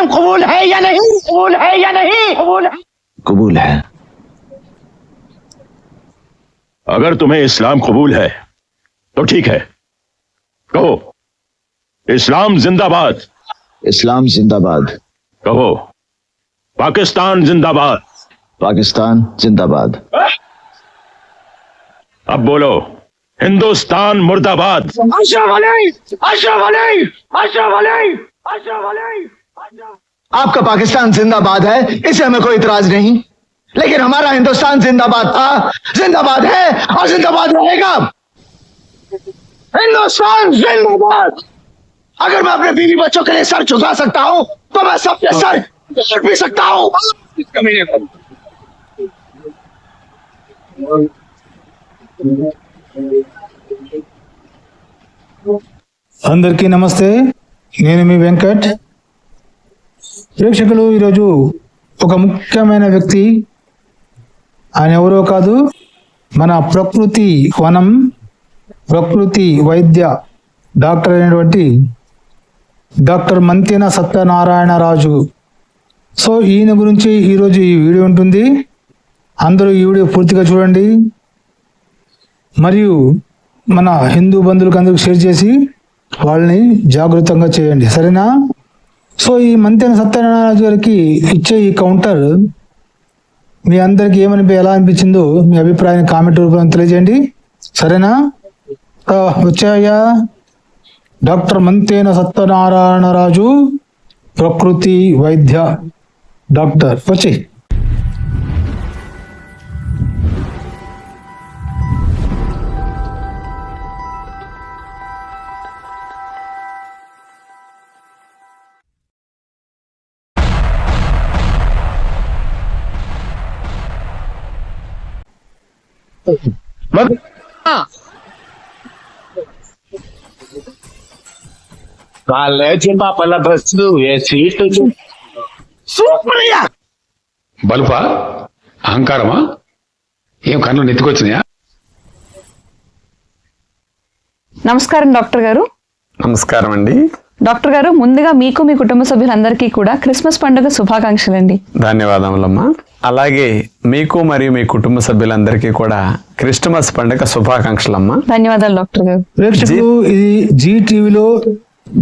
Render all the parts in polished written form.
इस्लाम कबूल है या नहीं? कबूल है या नहीं? कबूल है? कबूल है। अगर तुम्हें इस्लाम कबूल है तो ठीक है, कहो इस्लाम जिंदाबाद। इस्लाम जिंदाबाद। कहो पाकिस्तान जिंदाबाद। पाकिस्तान जिंदाबाद। अब बोलो हिंदुस्तान मुर्दाबाद। अशरफ अली, अशरफ अली, अशरफ अली, अशरफ अली। आपका पाकिस्तान जिंदाबाद है, इसे हमें कोई इतराज नहीं, लेकिन हमारा हिंदुस्तान जिंदाबाद था, जिंदाबाद है और जिंदाबाद रहेगा। हिंदुस्तान जिंदाबाद। अगर मैं अपने बीवी बच्चों के लिए सर झुका सकता हूँ तो मैं सबके सर झुक भी सकता हूँ। అందరికీ నమస్తే, నేను మీ వెంకట్. ప్రేక్షకులు, ఈరోజు ఒక ముఖ్యమైన వ్యక్తి, ఆయన ఎవరో కాదు, మన ప్రకృతి వనం ప్రకృతి వైద్య డాక్టర్ అయినటువంటి డాక్టర్ మంతెన సత్యనారాయణరాజు. సో ఈయన గురించి ఈరోజు ఈ వీడియో ఉంటుంది. అందరూ ఈ వీడియో పూర్తిగా చూడండి, మరియు మన హిందూ బంధువులకు అందరికి షేర్ చేసి వాళ్ళని జాగృతంగా చేయండి, సరేనా? సో ఈ మంతెన సత్యనారాయణ గారికి ఇచ్చే ఈ కౌంటర్ మీ అందరికి ఎలా అనిపించిందో మీ అభిప్రాయాన్ని కామెంట్ రూపంలో తెలియజేయండి, సరేనా? వచ్చాయా డాక్టర్ మంతెన సత్యనారాయణరాజు, ప్రకృతి వైద్య డాక్టర్, వచ్చి బలుపా, అహంకారమా, ఏం కన్ను నెత్తికొచ్చినాయా? నమస్కారం డాక్టర్ గారు. నమస్కారం అండి. డాక్టర్ గారు, ముందుగా మీకు మీ కుటుంబ సభ్యులందరికీ కూడా క్రిస్మస్ పండుగ శుభాకాంక్షలండి. ధన్యవాదములమ్మా. అలాగే మీకు మరియు మీ కుటుంబ సభ్యులందరికీ కూడా క్రిస్మస్ పండుగ శుభాకాంక్షలమ్మా. ధన్యవాదాలు డాక్టర్ గారు. ప్రేక్షకులు, ఇది జీ టీవీలో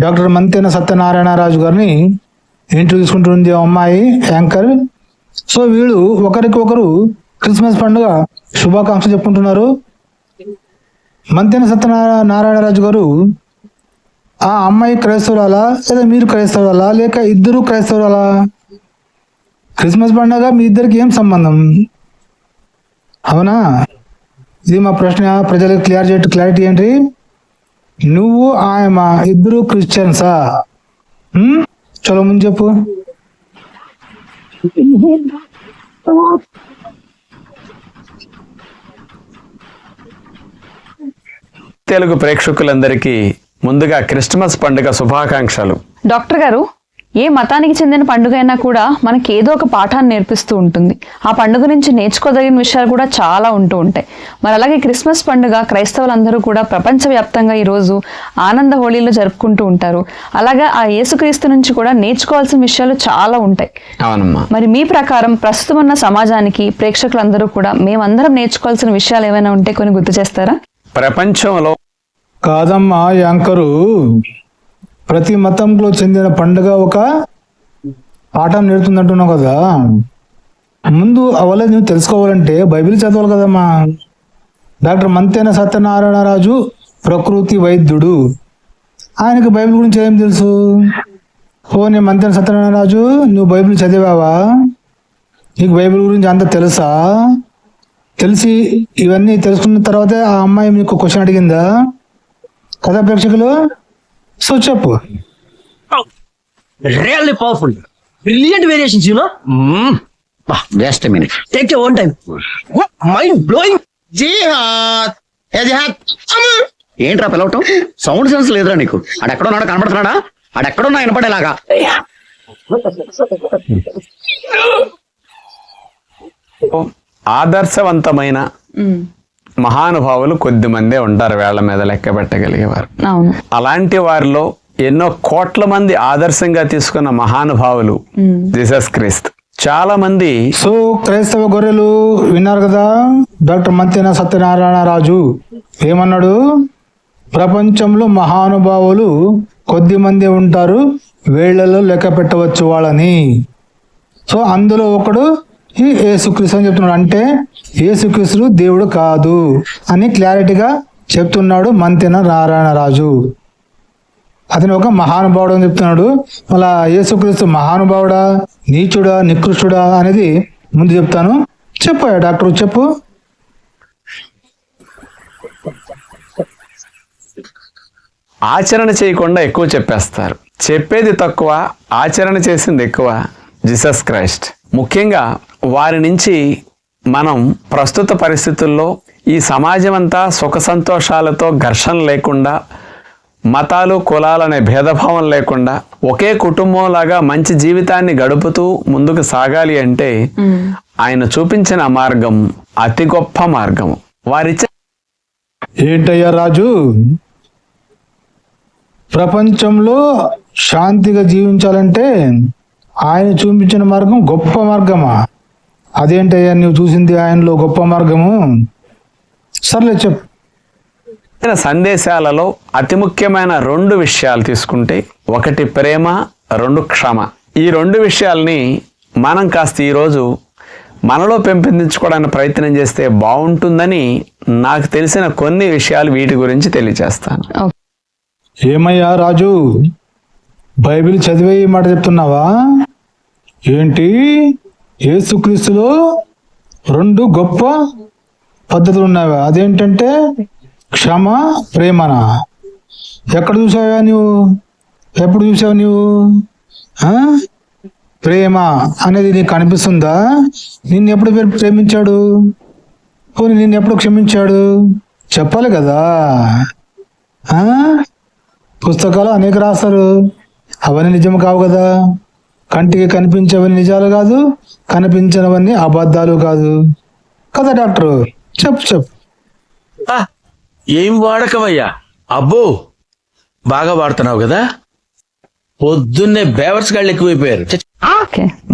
డాక్టర్ మంతెన సత్యనారాయణరాజు గారిని ఇంటర్వ్యూ తీసుకుంటుంది అమ్మాయి యాంకర్. సో వీళ్ళు ఒకరికి ఒకరు క్రిస్మస్ పండుగ శుభాకాంక్షలు చెప్పుకుంటున్నారు. మంతెన సత్యనారాయణరాజు గారు, ఆ అమ్మాయి క్రైస్తవురాలా లేదా మీరు క్రైస్తవురాలా లేక ఇద్దరు క్రైస్తవురాలా? క్రిస్మస్ పండుగ మీ ఇద్దరికి ఏం సంబంధం? అవునా? ఇది మా ప్రశ్న, ప్రజలకు క్లారిటీ ఏంటి? నువ్వు ఆయన ఇద్దరు క్రిస్టియన్సా? చలో ముందు చెప్పు. తెలుగు ప్రేక్షకులందరికీ ముందుగా క్రిస్మస్ పండుగ శుభాకాంక్షలు. డాక్టర్ గారు, ఏ మతానికి చెందిన పండుగ అయినా కూడా మనకి ఏదో ఒక పాఠాన్ని నేర్పిస్తూ ఉంటుంది. ఆ పండుగ నుంచి నేర్చుకోదగిన విషయాలు కూడా చాలా ఉంటూ ఉంటాయి. మరి అలాగే క్రిస్మస్ పండుగ క్రైస్తవులందరూ కూడా ప్రపంచవ్యాప్తంగా ఈరోజు ఆనంద హోళీలో జరుపుకుంటూ ఉంటారు. అలాగే ఆ యేసుక్రీస్తు నుంచి కూడా నేర్చుకోవాల్సిన విషయాలు చాలా ఉంటాయి. అవునమ్మా. మరి మీ ప్రకారం ప్రస్తుతం ఉన్న సమాజానికి మేమందరూ కూడా నేర్చుకోవాల్సిన విషయాలు ఏమైనా ఉంటే కొన్ని గుర్తు చేస్తారా? ప్రపంచంలో కాదమ్మా యాంకరు, ప్రతి మతంలో చెందిన పండుగ ఒక పాఠం నేర్పుతుందంటున్నావు కదా. ముందు అవలేదు నువ్వు తెలుసుకోవాలంటే బైబిల్ చదవాలి కదమ్మా. డాక్టర్ మంతెన సత్యనారాయణరాజు ప్రకృతి వైద్యుడు, ఆయనకు బైబిల్ గురించి ఏం తెలుసు? నేను మంతెన సత్యనారాయణరాజు, నువ్వు బైబిల్ చదివావా? నీకు బైబిల్ గురించి అంత తెలుసా? తెలిసి ఇవన్నీ తెలుసుకున్న తర్వాతే ఆ అమ్మాయి మీకు క్వశ్చన్ అడిగిందా కదా ప్రేక్షకులు? సో చెప్పు. Really powerful, brilliant variations, you know. Just a minute. Take your own time. What mind blowing. జిహాద్, జిహాద్. ఏంట్రా పిలవటం? సౌండ్ సెన్స్ లేదురా నీకు? ఆడెక్కడున్నాడు కనబడుతున్నాడా? ఆడెక్కడున్నా వినపడేలాగా. ఆదర్శవంతమైన మహానుభావులు కొద్ది మందే ఉంటారు వేళ్ల మీద లెక్క పెట్టగలిగేవారు. అలాంటి వారిలో ఎన్నో కోట్ల మంది ఆదర్శంగా తీసుకున్న మహానుభావులు జీసస్ క్రీస్తు. చాలా మంది సో క్రైస్తవ గొర్రెలు విన్నారు కదా, డాక్టర్ మంతెన సత్యనారాయణ రాజు ఏమన్నాడు? ప్రపంచంలో మహానుభావులు కొద్ది మంది ఉంటారు, వేళ్లలో లెక్క పెట్టవచ్చు వాళ్ళని. సో అందులో ఒకడు ఈ యేసుక్రీస్తు అని చెప్తున్నాడు. అంటే యేసుక్రీస్తు దేవుడు కాదు అని క్లారిటీగా చెప్తున్నాడు మంతెన నారాయణ రాజు. అతను ఒక మహానుభావుడు అని చెప్తున్నాడు. మళ్ళా యేసుక్రీస్తు మహానుభావుడా, నీచుడా, నికృష్టుడా అనేది ముందు చెప్తాను. చెప్పాయా డాక్టర్, చెప్పు. ఆచరణ చేయకుండా ఎక్కువ చెప్పేస్తారు. చెప్పేది తక్కువ, ఆచరణ చేసింది ఎక్కువ. జీసస్ క్రైస్ట్ ముఖ్యంగా వారి నుంచి మనం ప్రస్తుత పరిస్థితుల్లో ఈ సమాజం అంతా సుఖ సంతోషాలతో ఘర్షణ లేకుండా, మతాలు కులాలు అనే భేదభావం లేకుండా ఒకే కుటుంబంలాగా మంచి జీవితాన్ని గడుపుతూ ముందుకు సాగాలి అంటే ఆయన చూపించిన మార్గం అతి గొప్ప మార్గము. వారిచ్చే ఏంటయ్యా రాజు, ప్రపంచంలో శాంతిగా జీవించాలంటే ఆయన చూపించిన మార్గం గొప్ప మార్గమా? అదేంటయ్యా నువ్వు చూసింది ఆయనలో గొప్ప మార్గము? సర్లే చెప్పు. సందేశాలలో అతి ముఖ్యమైన 2 విషయాలు తీసుకుంటే, ఒకటి ప్రేమ, 2 క్షమ. ఈ 2 విషయాల్ని మనం కాస్త ఈరోజు మనలో పెంపొందించుకోవడానికి ప్రయత్నం చేస్తే బాగుంటుందని నాకు తెలిసిన కొన్ని విషయాలు వీటి గురించి తెలియజేస్తాను. ఏమయ్యా రాజు, బైబిల్ చదివే ఈ మాట చెప్తున్నావా ఏంటి? యేసుక్రీస్తులో 2 గొప్ప పద్ధతులు ఉన్నావా? అదేంటంటే క్షమ, ప్రేమనా? ఎక్కడ చూసావా నువ్వు? ఎప్పుడు చూసావు నువ్వు? ప్రేమ అనేది నీకు కనిపిస్తుందా? నిన్ను ఎప్పుడు ప్రేమించాడు? పోనీ నిన్ను ఎప్పుడు క్షమించాడు? చెప్పాలి కదా. పుస్తకాలు అనేక రాస్తారు, అవన్నీ నిజం కావు కదా. కంటికి కనిపించేవన్నీ నిజాలు కాదు, కనిపించినవన్నీ అబద్ధాలు కాదు కదా డాక్టర్? చెప్పు. ఏం వాడకమయ్యా, అబ్బో బాగా వాడుతున్నావు కదా. పొద్దున్నే బేవర్స్ గాళ్ళు ఎక్కువైపోయారు.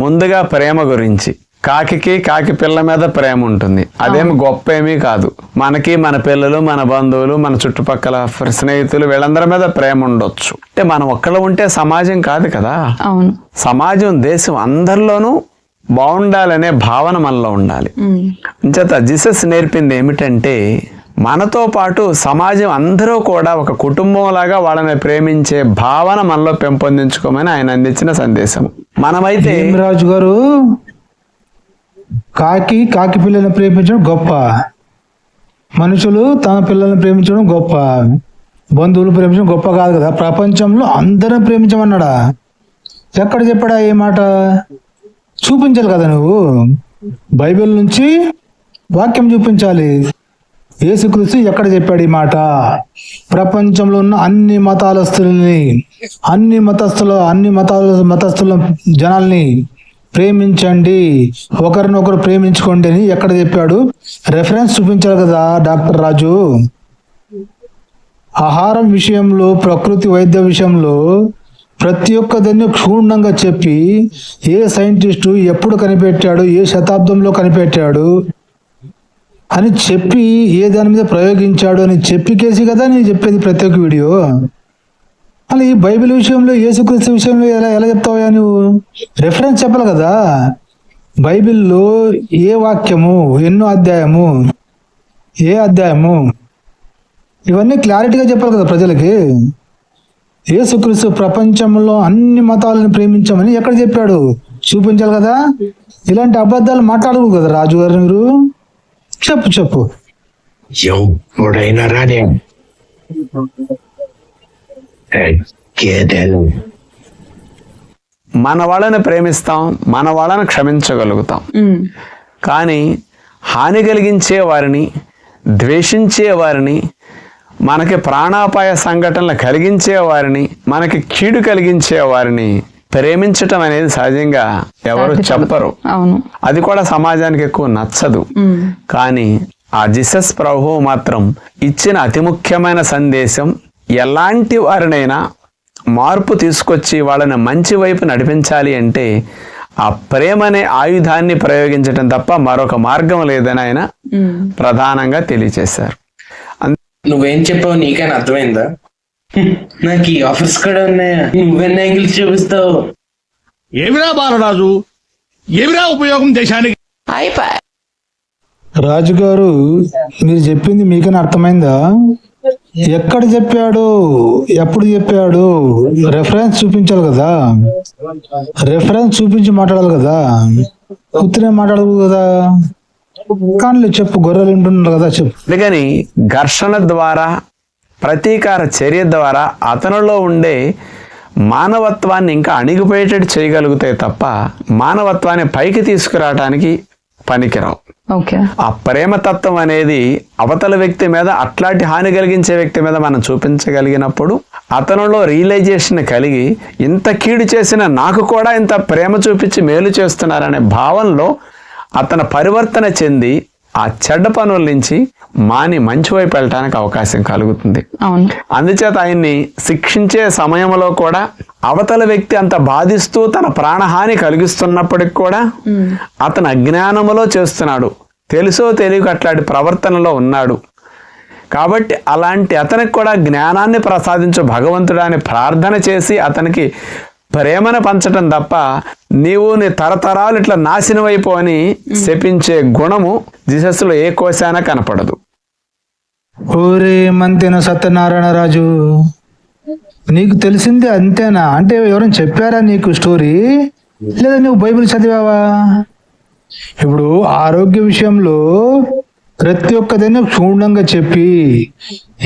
ముందుగా ప్రేమ గురించి, కాకి పిల్ల మీద ప్రేమ ఉంటుంది. అదేమి గొప్ప ఏమీ కాదు. మనకి మన పిల్లలు, మన బంధువులు, మన చుట్టుపక్కల స్నేహితులు వీళ్ళందరి మీద ప్రేమ ఉండొచ్చు. అంటే మనం ఒక్కడ ఉంటే సమాజం కాదు కదా. సమాజం, దేశం అందరిలోనూ బాగుండాలనే భావన మనలో ఉండాలి. అంచేత జీసస్ నేర్పింది ఏమిటంటే, మనతో పాటు సమాజం అందరూ కూడా ఒక కుటుంబంలాగా వాళ్ళని ప్రేమించే భావన మనలో పెంపొందించుకోమని ఆయన అందించిన సందేశం. మనమైతే రాజు గారు, కాకి పిల్లల్ని ప్రేమించడం గొప్ప, మనుషులు తన పిల్లల్ని ప్రేమించడం గొప్ప, బంధువులు ప్రేమించడం గొప్ప కాదు కదా. ప్రపంచంలో అందరం ప్రేమించమన్నాడా? ఎక్కడ చెప్పాడా ఏ మాట? చూపించాలి కదా నువ్వు. బైబిల్ నుంచి వాక్యం చూపించాలి. యేసుక్రీస్తు ఎక్కడ చెప్పాడు ఈ మాట? ప్రపంచంలో ఉన్న అన్ని మతస్థుల జనాల్ని ప్రేమించండి, ఒకరినొకరు ప్రేమించుకోండి అని ఎక్కడ చెప్పాడు? రెఫరెన్స్ చూపించాలి కదా డాక్టర్ రాజు. ఆహారం విషయంలో, ప్రకృతి వైద్య విషయంలో ప్రతి ఒక్క దాన్ని క్షుణ్ణంగా చెప్పి, ఏ సైంటిస్టు ఎప్పుడు కనిపెట్టాడు, ఏ శతాబ్దంలో కనిపెట్టాడు అని చెప్పి, ఏ దాని మీద ప్రయోగించాడు అని చెప్పికేసి కదా నేను చెప్పేది ప్రతి ఒక్క వీడియో. అలా ఈ బైబిల్ విషయంలో, యేసుక్రీస్తు విషయంలో ఎలా చెప్తావా నువ్వు? రెఫరెన్స్ చెప్పాలి కదా. బైబిల్లో ఏ వాక్యము, ఎన్నో అధ్యాయము, ఏ అధ్యాయము, ఇవన్నీ క్లారిటీగా చెప్పాలి కదా ప్రజలకి. యేసుక్రీస్తు ప్రపంచంలో అన్ని మతాలను ప్రేమించమని ఎక్కడ చెప్పాడు? చూపించాలి కదా. ఇలాంటి అబద్ధాలు మాట్లాడకూడదు కదా రాజు గారు మీరు. చెప్పు. ఎప్పుడైనా రానే మన వాళ్ళని ప్రేమిస్తాం, మన వాళ్ళని క్షమించగలుగుతాం. కానీ హాని కలిగించే వారిని, ద్వేషించే వారిని, మనకి ప్రాణాపాయ సంఘటనలు కలిగించే వారిని, మనకి కీడు కలిగించే వారిని ప్రేమించటం అనేది సహజంగా ఎవరు చెప్పరు. అది కూడా సమాజానికి ఎక్కువ నచ్చదు. కానీ ఆ జీసస్ ప్రభువు మాత్రం ఇచ్చిన అతి ముఖ్యమైన సందేశం, ఎలాంటి వారినైనా మార్పు తీసుకొచ్చి వాళ్ళని మంచి వైపు నడిపించాలి అంటే ఆ ప్రేమ అనే ఆయుధాన్ని ప్రయోగించడం తప్ప మరొక మార్గం లేదని ఆయన ప్రధానంగా తెలియచేశారు. నువ్వేం చెప్పావు నీకైనా అర్థమైందా? నాకు ఈ ఆఫర్స్ కూడా ఉన్నాయా? నువ్వెన్న యాంగిల్స్ చూపిస్తావు? ఏమిరా బాలరాజు, ఏమిరా ఉపయోగం దేశానికి? రాజుగారు, మీరు చెప్పింది మీకైనా అర్థమైందా? ఎక్కడ చెప్పాడు, ఎప్పుడు చెప్పాడు, రెఫరెన్స్ చూపించాలి కదా. రెఫరెన్స్ చూపించి మాట్లాడాలి కదా, ఉత్తరే మాట్లాడదు కదా. కానీ చెప్పు, గొర్రెలు వింటున్నారు కదా, చెప్పు. అందుకని ఘర్షణ ద్వారా, ప్రతీకార చర్య ద్వారా అతనిలో ఉండే మానవత్వాన్ని ఇంకా అణిగిపోయేటట్టు చేయగలిగితే తప్ప మానవత్వాన్ని పైకి తీసుకురావడానికి పనికిరావు. ఆ ప్రేమతత్వం అనేది అవతల వ్యక్తి మీద, అట్లాంటి హాని కలిగించే వ్యక్తి మీద మనం చూపించగలిగినప్పుడు అతనిలో రియలైజేషన్ కలిగి ఇంత కీడు చేసిన నాకు కూడా ఇంత ప్రేమ చూపించి మేలు చేస్తున్నారనే భావనలో అతను పరివర్తన చెంది ఆ చెడ్డ పనుల నుంచి మాని మంచి వైపు వెళ్ళటానికి అవకాశం కలుగుతుంది. అందుచేత ఆయన్ని శిక్షించే సమయంలో కూడా అవతల వ్యక్తి అంత బాధిస్తూ తన ప్రాణహాని కలిగిస్తున్నప్పటికి కూడా అతను అజ్ఞానములో చేస్తున్నాడు, తెలుసో తెలియక అట్లాంటి ప్రవర్తనలో ఉన్నాడు. కాబట్టి అలాంటి అతనికి కూడా జ్ఞానాన్ని ప్రసాదించు భగవంతుడు అని ప్రార్థన చేసి అతనికి ప్రేమను పంచటం తప్ప నీవు నీ తరతరాలు ఇట్లా నాశనం అయిపో అని శపించే గుణము జీసస్లో ఏ కోశాన కనపడదు. ఓరే మంతేనా సత్యనారాయణ రాజు, నీకు తెలిసింది అంతేనా? అంటే ఎవరైనా చెప్పారా నీకు స్టోరీ, లేదా నువ్వు బైబిల్ చదివావా? ఇప్పుడు ఆరోగ్య విషయంలో ప్రతి ఒక్కదైనా క్షుణ్ణంగా చెప్పి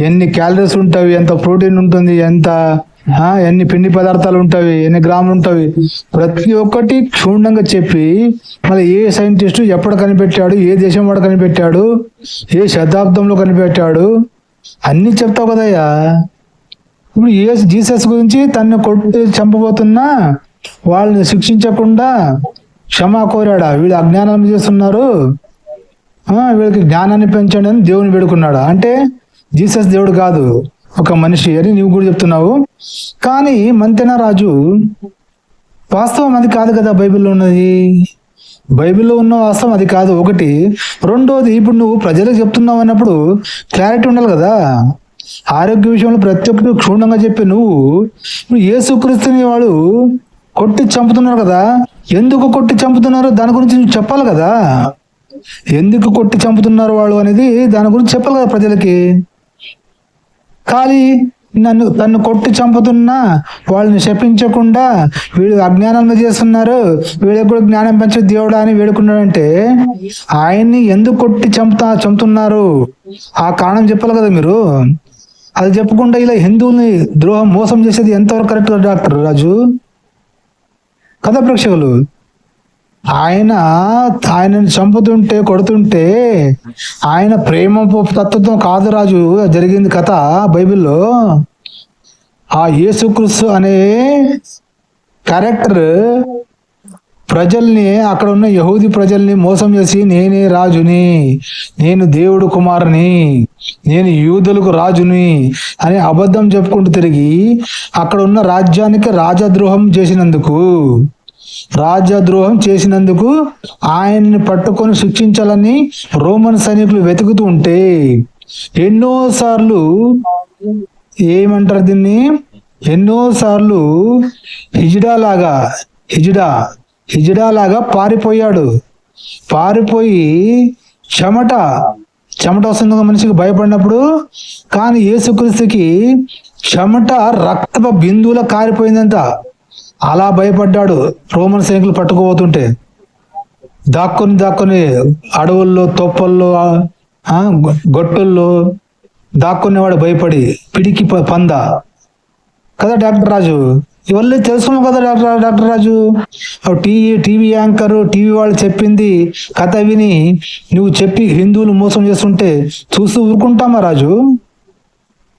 ఎన్ని క్యాలరీస్ ఉంటాయి, ఎంత ప్రోటీన్ ఉంటుంది, ఎన్ని పిండి పదార్థాలు ఉంటాయి, ఎన్ని గ్రాములు ఉంటాయి, ప్రతి ఒక్కటి క్షుణ్ణంగా చెప్పి మళ్ళీ ఏ సైంటిస్టు ఎప్పుడు కనిపెట్టాడు, ఏ దేశం వాడు కనిపెట్టాడు, ఏ శతాబ్దంలో కనిపెట్టాడు, అన్ని చెప్తావు కదయ్యా. ఇప్పుడు జీసస్ గురించి తన్ని కొట్టి చంపబోతున్నా వాళ్ళని శిక్షించకుండా క్షమా కోరాడా? వీళ్ళు అజ్ఞానం చేస్తున్నారు, వీళ్ళకి జ్ఞానాన్ని పెంచండి అని దేవుని వేడుకున్నాడా? అంటే జీసస్ దేవుడు కాదు, ఒక మనిషి అని నువ్వు కూడా చెప్తున్నావు. కానీ మంతెన రాజు, వాస్తవం అది కాదు కదా బైబిల్లో ఉన్నది. బైబిల్లో ఉన్న వాస్తవం అది కాదు ఒకటి. రెండోది, ఇప్పుడు నువ్వు ప్రజలకు చెప్తున్నావు అన్నప్పుడు క్లారిటీ ఉండాలి కదా. ఆరోగ్య విషయంలో ప్రతి ఒక్కటి క్షుణ్ణంగా చెప్పి నువ్వు ఇప్పుడు యేసుక్రీస్తుని వాడు కొట్టి చంపుతున్నారు కదా, ఎందుకు కొట్టి చంపుతున్నారు దాని గురించి నువ్వు చెప్పాలి కదా. ఎందుకు కొట్టి చంపుతున్నారు వాళ్ళు అనేది దాని గురించి చెప్పాలి కదా ప్రజలకి. కానీ తన్ను కొట్టి చంపుతున్నా వాళ్ళని శపించకుండా వీళ్ళు అజ్ఞానంగా చేస్తున్నారు, వీళ్ళకి కూడా జ్ఞానం పెంచే దేవుడా అని వేడుకున్నాడంటే ఆయన్ని ఎందుకు కొట్టి చంపుతున్నారు ఆ కారణం చెప్పాలి కదా మీరు. అది చెప్పకుండా ఇలా హిందువుల్ని ద్రోహం మోసం చేసేది ఎంతవరకు కరెక్ట్ డాక్టర్ రాజు కదా ప్రేక్షకులు? ఆయనని చంపుతుంటే కొడుతుంటే ఆయన ప్రేమ తత్వం కాదు రాజు జరిగింది కథ బైబిల్లో. ఆ యేసుక్రీస్తు అనే క్యారెక్టర్ ప్రజల్ని, అక్కడ ఉన్న యహూది ప్రజల్ని మోసం చేసి నేనే రాజుని, నేను దేవుడు కుమారుని, నేను యూదులకు రాజుని అని అబద్ధం చెప్పుకుంటూ తిరిగి అక్కడ ఉన్న రాజ్యానికి రాజద్రోహం చేసినందుకు ఆయన్ని పట్టుకొని శిక్షించాలని రోమన్ సైనికులు వెతుకుతూ ఉంటే ఎన్నోసార్లు హిజడాలాగా పారిపోయి చెమట వస్తుంది మనిషికి భయపడినప్పుడు. కానీ యేసుక్రీస్తుకి చెమట రక్త బిందువుల కారిపోయిందంట. అలా భయపడ్డాడు రోమన్ సైనికులు పట్టుకుపోతుంటే. దాక్కుని అడవుల్లో, తొప్పల్లో, గొట్టుల్లో దాక్కునేవాడు భయపడి, పిడికి పంద కదా డాక్టర్ రాజు. ఇవన్నీ తెలుసుకున్నాం కదా డాక్టర్ రాజు. టీవీ యాంకర్, టీవీ వాళ్ళు చెప్పింది కథ విని నువ్వు చెప్పి హిందువులు మోసం చేస్తుంటే చూస్తూ ఊరుకుంటామా రాజు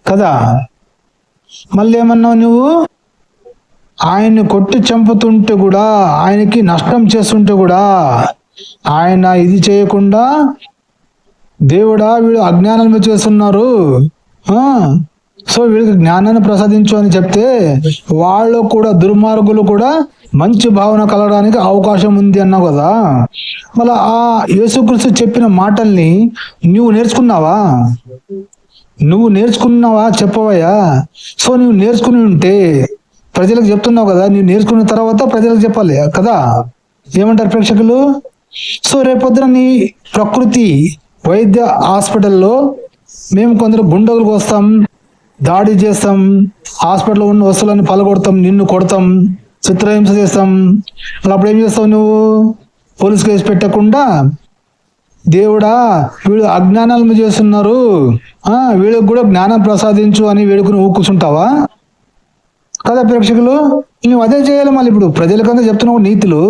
కదా? మళ్ళీ ఏమన్నావు నువ్వు? ఆయన్ని కొట్టి చంపుతుంటే కూడా, ఆయనకి నష్టం చేస్తుంటే కూడా ఆయన ఇది చేయకుండా దేవుడా వీళ్ళు అజ్ఞానం చేస్తున్నారు, సో వీళ్ళకి జ్ఞానాన్ని ప్రసాదించు అని చెప్తే వాళ్ళు కూడా దుర్మార్గులు కూడా మంచి భావన కలగడానికి అవకాశం ఉంది అన్నావు కదా. మళ్ళీ ఆ యేసుక్రీస్తు చెప్పిన మాటల్ని నువ్వు నేర్చుకున్నావా? చెప్పవయ్యా. సో నువ్వు నేర్చుకుని ఉంటే ప్రజలకు చెప్తున్నావు కదా, నువ్వు నేర్చుకున్న తర్వాత ప్రజలకు చెప్పాలి కదా. ఏమంటారు ప్రేక్షకులు? సో రేపొద్దున నీ ప్రకృతి వైద్య హాస్పిటల్లో మేము కొందరు గుండెలకు వస్తాం, దాడి చేస్తాం, హాస్పిటల్లో ఉన్న వస్తువులను పలగొడతాం, నిన్ను కొడతాం, చిత్రహింస చేస్తాం. అప్పుడు ఏం చేస్తావు నువ్వు? పోలీస్ కేసు పెట్టకుండా దేవుడా వీళ్ళు అజ్ఞానాలను చేస్తున్నారు, వీళ్ళకి కూడా జ్ఞానం ప్రసాదించు అని వేడుకుని ఊకూర్చుంటావా కదా ప్రేక్షకులు? నువ్వు అదే చేయాలి. మళ్ళీ ఇప్పుడు ప్రజలకంతా చెప్తున్నావు నీతులు,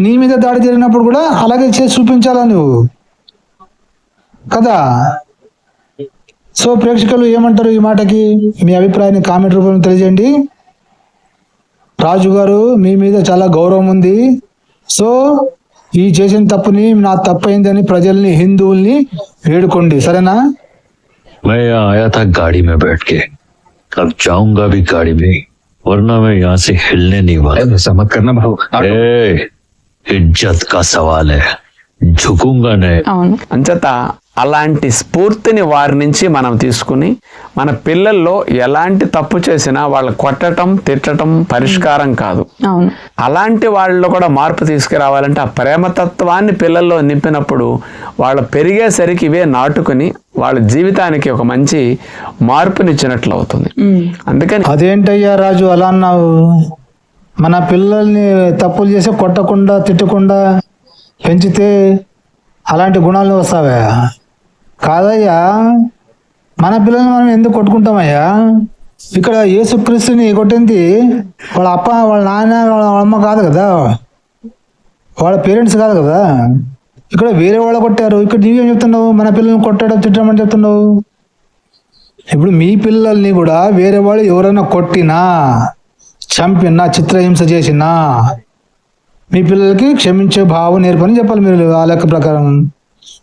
నీ మీద దాడి జరిగినప్పుడు కూడా అలాగే చేసి చూపించాలా నువ్వు కదా. సో ప్రేక్షకులు ఏమంటారు ఈ మాటకి? మీ అభిప్రాయాన్ని కామెంట్ రూపంలో తెలియజేయండి. రాజు గారు మీ మీద చాలా గౌరవం ఉంది. సో ఈ చేసిన తప్పుని నా తప్పైందని ప్రజల్ని, హిందువుల్ని వేడుకోండి, సరేనా? मैं यहाँ आया था गाड़ी में बैठ के, अब जाऊंगा भी गाड़ी में, वरना मैं यहाँ से हिलने नहीं वाला। ऐसा मत करना भाऊ। इज्जत का सवाल है, झुकूंगा नहीं। అవును. అంచేత అలాంటి స్ఫూర్తిని వారి నుంచి మనం తీసుకుని మన పిల్లల్లో ఎలాంటి తప్పు చేసినా వాళ్ళు కొట్టడం, తిట్టడం పరిష్కారం కాదు. అవును. అలాంటి వాళ్ళలో కూడా మార్పు తీసుకురావాలంటే ఆ ప్రేమతత్వాన్ని పిల్లల్లో నింపినప్పుడు వాళ్ళు పెరిగేసరికి ఇవే నాటుకుని వాళ్ళ జీవితానికి ఒక మంచి మార్పునిచ్చినట్లు అవుతుంది. అందుకని అదేంటయ్యా రాజు అలా అన్నావు? మన పిల్లల్ని తప్పులు చేసి కొట్టకుండా, తిట్టకుండా పెంచితే అలాంటి గుణాలు వస్తావా? కాదయ్యా, మన పిల్లల్ని మనం ఎందుకు కొట్టుకుంటామయ్యా? ఇక్కడ యేసుక్రీస్తుని కొట్టింది వాళ్ళ అప్ప, వాళ్ళ నాన్న, వాళ్ళ అమ్మ కాదు కదా, వాళ్ళ పేరెంట్స్ కాదు కదా. ఇక్కడ వేరే వాళ్ళు కొట్టారు. ఇక్కడ నీవేం చెప్తున్నావు? మన పిల్లల్ని కొట్టడం, తిట్టడం అని చెప్తున్నావు. ఇప్పుడు మీ పిల్లల్ని కూడా వేరే వాళ్ళు ఎవరైనా కొట్టినా, చంపినా, చిత్రహింస చేసినా మీ పిల్లలకి క్షమించే భావం నేర్పని చెప్పాలి మీరు. ఆ లెక్క ప్రకారం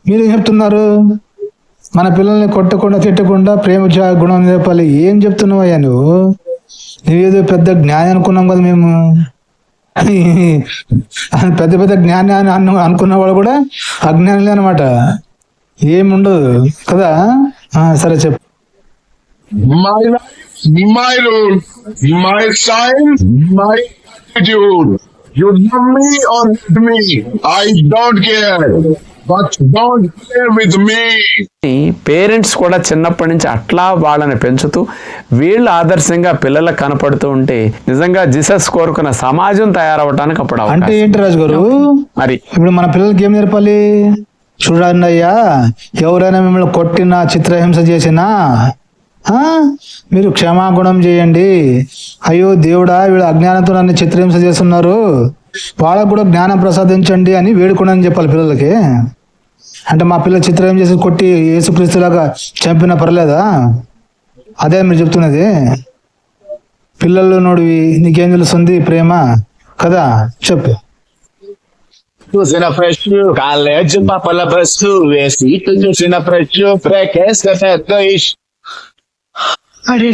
మీరు ఏం చెప్తున్నారు? మన పిల్లల్ని కొట్టకుండా, తిట్టకుండా ప్రేమ గుణం నేర్పాలి. ఏం చెప్తున్నావు అయ్యా నువ్వు? నువ్వేదో పెద్ద జ్ఞాని అనుకున్నాం కదా మేము. పెద్ద పెద్ద జ్ఞాని అని అనుకున్న వాళ్ళు కూడా అజ్ఞానులే అనమాట. ఏముండదు కదా. సరే చెప్పు. My rule, my sign, my attitude. You love me or hate me, I don't care, but don't play with me. Parents కూడా చిన్నప్పటి నుంచి అట్లా వాళ్ళని పెంచుతూ వీళ్ళు ఆదర్శంగా పిల్లలకు కనపడుతూ ఉంటే నిజంగా జీసస్ కోరుకున్న సమాజం తయారవడానికి అప్పుడు అంటే ఏంటి రాజు గారు? మరి ఇప్పుడు మన పిల్లలకి ఏం నేర్పాలి? చూడండి అయ్యా, ఎవరైనా మిమ్మల్ని కొట్టినా, చిత్రహింస చేసినా మీరు క్షమాగుణం చేయండి. అయ్యో దేవుడా, వీళ్ళు అజ్ఞానంతో నన్ను చిత్రహింస చేస్తున్నారు, వాళ్ళకు కూడా జ్ఞానం ప్రసాదించండి అని వేడుకోండి చెప్పాలి పిల్లలకి. అంటే మా పిల్లలు చిత్రహింస చేసి కొట్టి యేసుక్రీస్తులాగా చంపినా పర్లేదా? అదే మీరు చెప్తున్నది. పిల్లలు నోడివి, నీకేం తెలుస్తుంది ప్రేమ కదా? చెప్పు. చూసిన ఫ్రెష్ కాలేజ్ పాపల బస్సు వేసి చూసిన ఫ్రెష్ ప్రేకేస్ అరే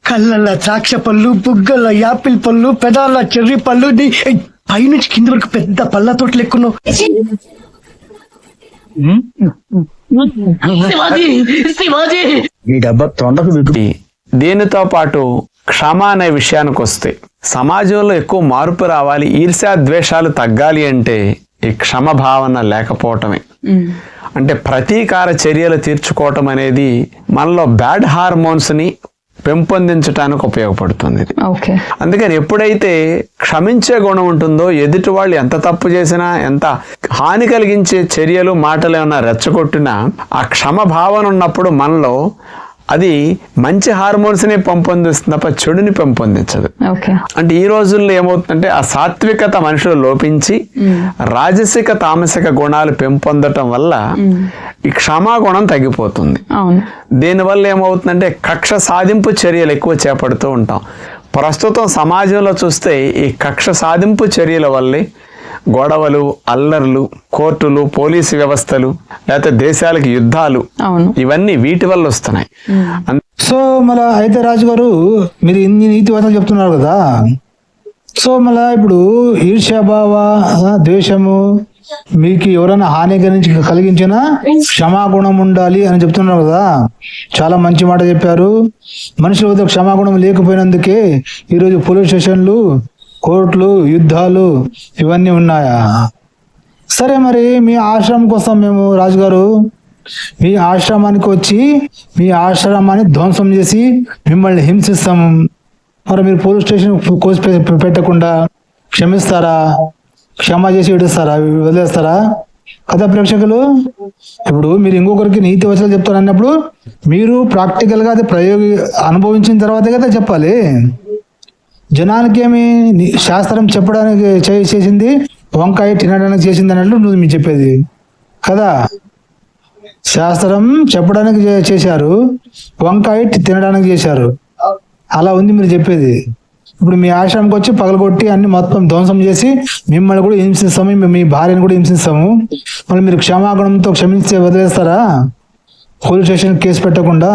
కళ్ళల్లో ద్రాక్ష పళ్ళు, బుగ్గల్లో యాపిల్ పళ్ళు, పెదాల్లో చెర్రీ పళ్ళు, పైనుంచి కింద వరకు పెద్ద పళ్ళ తోటలు ఎక్కున్నావు. ఈ డబ్బా తొండకు దీనితో పాటు క్షమ అనే విషయానికి వస్తే సమాజంలో ఎక్కువ మార్పు రావాలి, ఈర్ష్యా ద్వేషాలు తగ్గాలి అంటే ఈ క్షమ భావన లేకపోవటమే. అంటే ప్రతీకార చర్యలు తీర్చుకోవటం అనేది మనలో బ్యాడ్ హార్మోన్స్ ని పెంపొందించడానికి ఉపయోగపడుతుంది ఇది. అందుకని ఎప్పుడైతే క్షమించే గుణం ఉంటుందో, ఎదుటి వాళ్ళు ఎంత తప్పు చేసినా, ఎంత హాని కలిగించే చర్యలు, మాటలు ఏమన్నా రెచ్చగొట్టినా ఆ క్షమ భావన ఉన్నప్పుడు మనలో అది మంచి హార్మోన్స్ ని పెంపొందిస్తుంది తప్ప చెడుని పెంపొందించదు. అంటే ఈ రోజుల్లో ఏమవుతుందంటే ఆ సాత్వికత మనుషులు లోపించి రాజసిక తామసిక గుణాలు పెంపొందటం వల్ల ఈ క్షమాగుణం తగ్గిపోతుంది. దీనివల్ల ఏమవుతుందంటే కక్ష సాధింపు చర్యలు ఎక్కువ చేపడుతూ ఉంటాం. ప్రస్తుతం సమాజంలో చూస్తే ఈ కక్ష సాధింపు చర్యల వల్లే గొడవలు, అల్లర్లు, కోర్టులు, పోలీసు వ్యవస్థలు, లేకపోతే దేశాలకు యుద్ధాలు, ఇవన్నీ వీటి వల్ల వస్తున్నాయి. సో మళ్ళా అయితే రాజు గారు మీరు ఇన్ని నీతి వచనాలు చెప్తున్నారు కదా, సో మళ్ళా ఇప్పుడు ఈర్ష్యాభావ, ద్వేషము, మీకు ఎవరైనా హాని కలిగించినా క్షమాగుణం ఉండాలి అని చెప్తున్నారు కదా, చాలా మంచి మాట చెప్పారు. మనుషుల వద్ద క్షమాగుణం లేకపోయినందుకే ఈరోజు పోలీస్ స్టేషన్లు, కోర్టులు, యుద్ధాలు ఇవన్నీ ఉన్నాయా? సరే, మరి మీ ఆశ్రమం కోసం మేము రాజుగారు మీ ఆశ్రమానికి వచ్చి మీ ఆశ్రమాన్ని ధ్వంసం చేసి మిమ్మల్ని హింసిస్తాము, మరి మీరు పోలీస్ స్టేషన్ కోసి పెట్టకుండా క్షమిస్తారా? క్షమా చేసి వదిలేస్తారా కదా ప్రేక్షకులు? ఇప్పుడు మీరు ఇంకొకరికి నీతి వచనాలు చెప్తారు అన్నప్పుడు మీరు ప్రాక్టికల్గా అది అనుభవించిన తర్వాతే కదా చెప్పాలి. జనానికి ఏమి శాస్త్రం చెప్పడానికి చేసింది, వంకాయ తినడానికి చేసింది అన్నట్లు నువ్వు మీరు చెప్పేది కదా. శాస్త్రం చెప్పడానికి చేశారు, వంకాయ తినడానికి చేశారు, అలా ఉంది మీరు చెప్పేది. ఇప్పుడు మీ ఆశ్రమంకి వచ్చి పగలగొట్టి అన్ని మొత్తం ధ్వంసం చేసి మిమ్మల్ని కూడా హింసిస్తాము, మీ భార్యను కూడా హింసిస్తాము, మళ్ళీ మీరు క్షమాగుణంతో క్షమించి వదిలేస్తారా పోలీస్ స్టేషన్ కేసు పెట్టకుండా?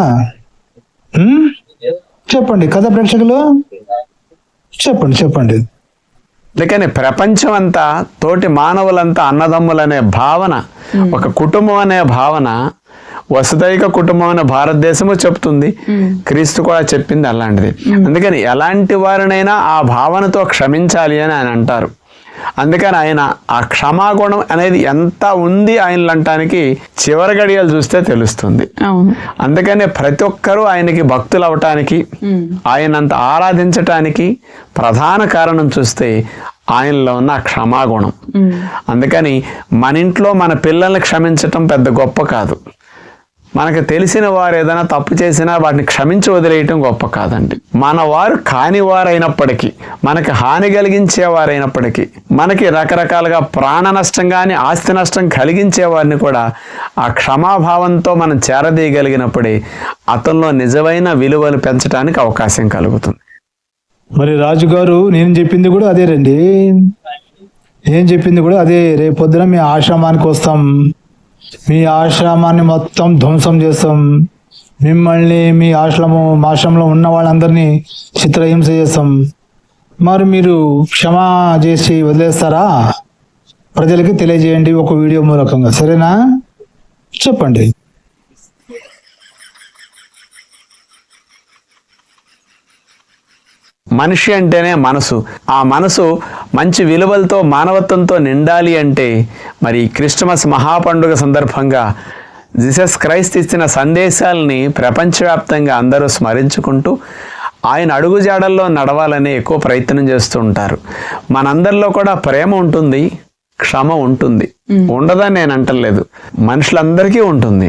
చెప్పండి కదా ప్రేక్షకులు, చెప్పండి. అందుకని ప్రపంచం అంతా, తోటి మానవులంతా అన్నదమ్ములనే భావన, ఒక కుటుంబం అనే భావన, వసుదైక కుటుంబం అనే భారతదేశము చెప్తుంది, క్రీస్తు కూడా చెప్పింది అలాంటిది. అందుకని ఎలాంటి వారినైనా ఆ భావనతో క్షమించాలి అని ఆయన అంటారు. అందుకని ఆయన ఆ క్షమాగుణం అనేది ఎంత ఉంది ఆయనలో అంటానికి చివరి గడియలు చూస్తే తెలుస్తుంది. అందుకనే ప్రతి ఒక్కరూ ఆయనకి భక్తులు అవటానికి, ఆయనంత ఆరాధించటానికి ప్రధాన కారణం చూస్తే ఆయనలో ఉన్న క్షమాగుణం. అందుకని మన ఇంట్లో మన పిల్లల్ని క్షమించటం పెద్ద గొప్ప కాదు. మనకు తెలిసిన వారు ఏదైనా తప్పు చేసినా వాటిని క్షమించి వదిలేయటం గొప్ప కాదండి. మన వారు కాని వారైనప్పటికీ, మనకి హాని కలిగించేవారైనప్పటికీ, మనకి రకరకాలుగా ప్రాణ నష్టం కానీ ఆస్తి నష్టం కలిగించే వారిని కూడా ఆ క్షమాభావంతో మనం చేరదీయగలిగినప్పుడే అతనిలో నిజమైన విలువలు పెంచడానికి అవకాశం కలుగుతుంది. మరి రాజుగారు నేను చెప్పింది కూడా అదే రండి, నేను చెప్పింది కూడా అదే. రేపు పొద్దున మీ ఆశ్రమానికి వస్తాం, మీ ఆశ్రమాన్ని మొత్తం ధ్వంసం చేస్తాం, మిమ్మల్ని మీ ఆశ్రమంలో ఉన్న వాళ్ళందరినీ చిత్రహింస చేస్తాం. మరి మీరు క్షమా చేసి వదిలేస్తారా? ప్రజలకి తెలియజేయండి ఒక వీడియో మూలకంగా, సరేనా? చెప్పండి. మనిషి అంటేనే మనసు. ఆ మనసు మంచి విలువలతో, మానవత్వంతో నిండాలి అంటే మరి క్రిస్టమస్ మహాపండుగ సందర్భంగా జీసస్ క్రైస్ట్ ఇచ్చిన సందేశాలని ప్రపంచవ్యాప్తంగా అందరూ స్మరించుకుంటూ ఆయన అడుగుజాడల్లో నడవాలని ఎక్కువ ప్రయత్నం చేస్తూ ఉంటారు. మనందరిలో కూడా ప్రేమ ఉంటుంది, క్షమ ఉంటుంది, ఉండదని నేను అంటలేదు, మనుషులందరికీ ఉంటుంది.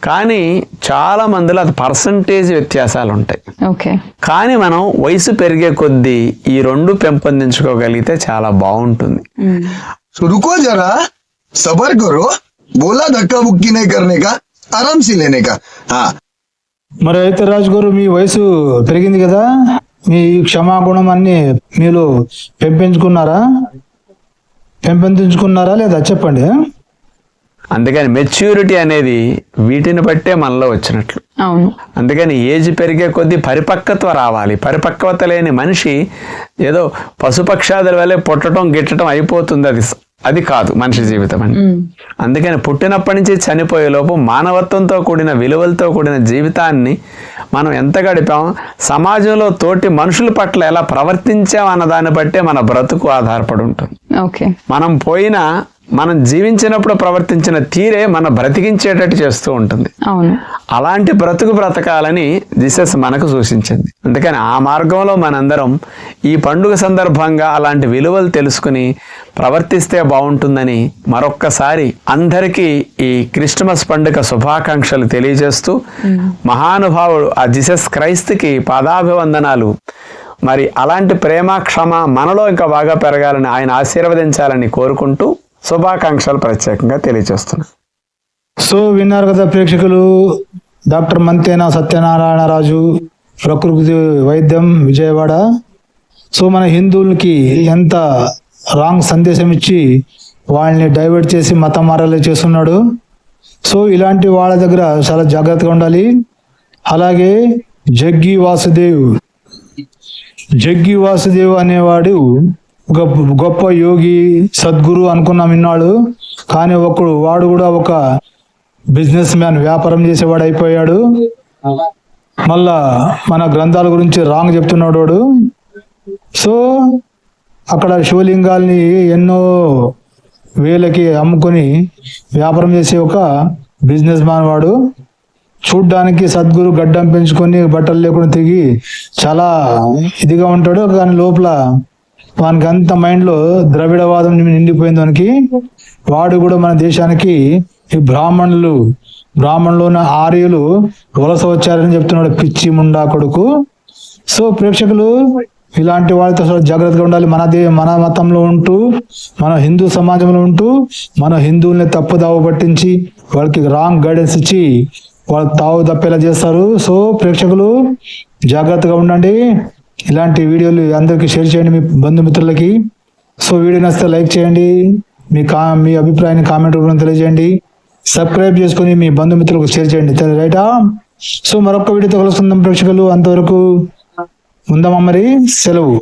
కానీ చాలా మందిలో అది పర్సంటేజ్ వ్యత్యాసాలు ఉంటాయి. కానీ మనం వయసు పెరిగే కొద్దీ ఈ రెండు పెంపొందించుకోగలిగితే చాలా బాగుంటుంది. रुको जरा, सबर करो, बोला धक्का बुक्की नहीं करने का, आराम से लेने का. మరి అయితే రాజు గారు మీ వయసు పెరిగింది కదా, మీ క్షమాగుణం అన్ని మీరు పెంపొందించుకున్నారా లేదా చెప్పండి. అందుకని మెచ్యూరిటీ అనేది వీటిని బట్టే మనలో వచ్చినట్లు. అందుకని ఏజ్ పెరిగే కొద్దీ పరిపక్వత రావాలి. పరిపక్వత లేని మనిషి ఏదో పశుపక్షాదుల వల్లే పుట్టడం గిట్టడం అయిపోతుంది, అది కాదు మనిషి జీవితం అని. అందుకని పుట్టినప్పటి నుంచి చనిపోయే లోపు మానవత్వంతో కూడిన, విలువలతో కూడిన జీవితాన్ని మనం ఎంత గడిపాం, సమాజంలో తోటి మనుషుల పట్ల ఎలా ప్రవర్తించాం అన్న దాన్ని బట్టే మన బ్రతుకు ఆధారపడి ఉంటుంది. మనం పోయినా మనం జీవించినప్పుడు ప్రవర్తించిన తీరే మన బ్రతికించేటట్టు చేస్తూ ఉంటుంది. అలాంటి బ్రతకాలని జీసస్ మనకు సూచించింది. అందుకని ఆ మార్గంలో మనందరం ఈ పండుగ సందర్భంగా అలాంటి విలువలు తెలుసుకుని ప్రవర్తిస్తే బాగుంటుందని మరొక్కసారి అందరికీ ఈ క్రిస్టమస్ పండుగ శుభాకాంక్షలు తెలియజేస్తూ మహానుభావుడు ఆ జీసస్ క్రైస్తుకి పాదాభివందనాలు. మరి అలాంటి ప్రేమ, క్షమ మనలో ఇంకా బాగా పెరగాలని, ఆయన ఆశీర్వదించాలని కోరుకుంటూ శుభాకాంక్షలు ప్రత్యేకంగా తెలియజేస్తున్నాను. సో విన్నారు కదా ప్రేక్షకులు, డాక్టర్ మంతేన సత్యనారాయణరాజు, ప్రకృతి వైద్యం, విజయవాడ. సో మన హిందువులకి ఎంత రాంగ్ సందేశం ఇచ్చి వాళ్ళని డైవర్ట్ చేసి మతం మారాలి చేస్తున్నాడు. సో ఇలాంటి వాళ్ళ దగ్గర చాలా జాగ్రత్తగా ఉండాలి. అలాగే జగ్గి వాసుదేవ్ అనేవాడు ఒక గొప్ప యోగి సద్గురు అనుకున్నాం ఇన్నాడు. కానీ వాడు కూడా ఒక బిజినెస్ మ్యాన్, వ్యాపారం చేసేవాడు అయిపోయాడు. మళ్ళా మన గ్రంథాల గురించి రాంగ్ చెప్తున్నాడు వాడు. సో అక్కడ శివలింగాల్ని ఎన్నో వేలకి అమ్ముకొని వ్యాపారం చేసే ఒక బిజినెస్ మ్యాన్ వాడు. చూడ్డానికి సద్గురు గడ్డం పెంచుకొని బట్టలు లేకుండా తిరిగి చాలా ఇదిగా ఉంటాడు. కానీ లోపల వానికి అంత మైండ్లో ద్రవిడవాదం నిండిపోయింది వానికి. వాడు కూడా మన దేశానికి ఈ బ్రాహ్మణులు ఉన్న ఆర్యులు వలస వచ్చారని చెప్తున్నాడు, పిచ్చి ముండా కొడుకు. సో ప్రేక్షకులు ఇలాంటి వాళ్ళతో అసలు జాగ్రత్తగా ఉండాలి. మన మతంలో ఉంటూ, మన హిందూ సమాజంలో ఉంటూ మన హిందువుల్ని తప్పుదావ పట్టించి వాళ్ళకి రాంగ్ గైడెన్స్ ఇచ్చి వాళ్ళు తావు తప్పేలా చేస్తారు. సో ప్రేక్షకులు జాగ్రత్తగా ఉండండి. ఇలాంటి వీడియోలు అందరికీ షేర్ చేయండి మీ బంధుమిత్రులకి. సో వీడియో నచ్చితే లైక్ చేయండి, మీ అభిప్రాయాన్ని కామెంట్ రూపంలో తెలియజేయండి. సబ్స్క్రైబ్ చేసుకుని మీ బంధుమిత్రులకు షేర్ చేయండి. రైటా? సో మరొక వీడియోతో కలుసుకుందాం ప్రేక్షకులు. అంతవరకు ఉందామా మరి? సెలవు.